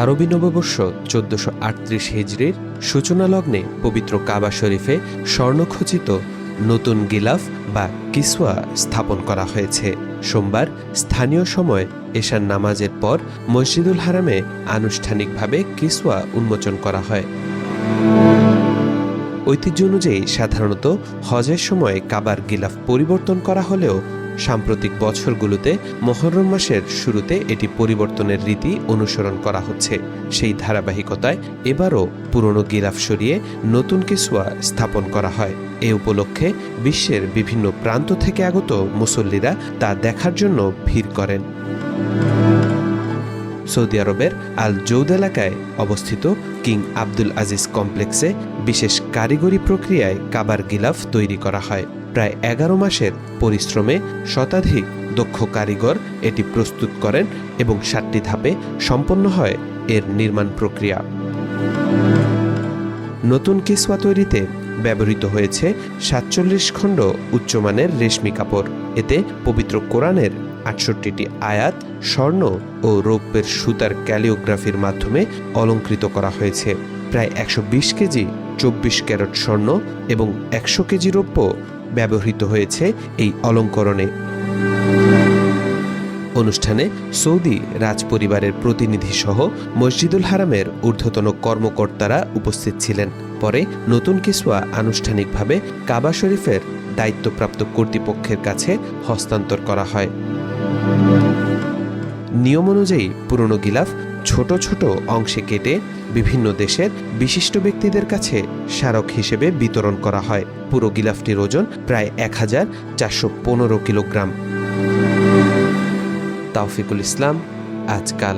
আরবি নববর্ষ ১৪৩৮ হিজরির সূচনা লগ্নে পবিত্র কাবা শরীফে স্বর্ণখচিত নতুন গিলাফ বা কিসওয়া স্থাপন করা হয়েছে। সোমবার স্থানীয় সময় এশার নামাজের পর মসজিদুল হারামে আনুষ্ঠানিকভাবে কিসওয়া উন্মোচন করা হয়। ঐতিহ্য অনুযায়ী সাধারণত হজের সময় কাবার গিলাফ পরিবর্তন করা হলেও সাম্প্রতিক বছরগুলোতে মুহররম মাসের শুরুতে এটি পরিবর্তনের রীতি অনুসরণ করা হচ্ছে। সেই ধারাবাহিকতায় এবারও পুরনো গিলাফ সরিয়ে নতুন কিসওয়া স্থাপন করা হয়। এ উপলক্ষে বিশ্বের বিভিন্ন প্রান্ত থেকে আগত মুসল্লিরা তা দেখার জন্য ভিড় করেন। সৌদি আরবের আল জৌদ এলাকায় অবস্থিত কিং আব্দুল আজিজ কমপ্লেক্সে বিশেষ কারিগরি প্রক্রিয়ায় কাবার গিলাফ তৈরি করা হয়। প্রায় ১১ মাসের পরিশ্রমে শতাধিক দক্ষ কারিগর এটি প্রস্তুত করেন এবং ৭টি ধাপে সম্পন্ন হয় এর নির্মাণ প্রক্রিয়া। নতুন কিসওয়া তৈরিতে ব্যবহৃত হয়েছে ৪৭ খণ্ড উচ্চমানের রেশমি কাপড়। এতে পবিত্র কোরআনের ৬৮টি আয়াত স্বর্ণ ও রৌপ্যের সুতার ক্যালিওগ্রাফির মাধ্যমে অলঙ্কৃত করা হয়েছে। প্রায় ১২০ কেজি ২৪ ক্যারেট স্বর্ণ এবং ১০০ কেজি রৌপ্য ব্যবহৃত হয়েছে এই অলঙ্করণে। অনুষ্ঠানে সৌদি রাজপরিবারের প্রতিনিধি সহ মসজিদুল হারামের ঊর্ধ্বতন কর্মকর্তারা উপস্থিত ছিলেন। পরে নতুন কিসওয়া আনুষ্ঠানিকভাবে কাবা শরীফের দায়িত্বপ্রাপ্ত কর্তৃপক্ষের কাছে হস্তান্তর করা হয়। নিয়ম অনুযায়ী পুরনো গিলাফ ছোট ছোট অংশে কেটে বিভিন্ন দেশের বিশিষ্ট ব্যক্তিদের কাছে স্মারক হিসেবে বিতরণ করা হয়। পুরো গিলাফটির ওজন প্রায় ১৪১৫ কিলোগ্রাম। তাওফিকুল ইসলাম, আজকাল।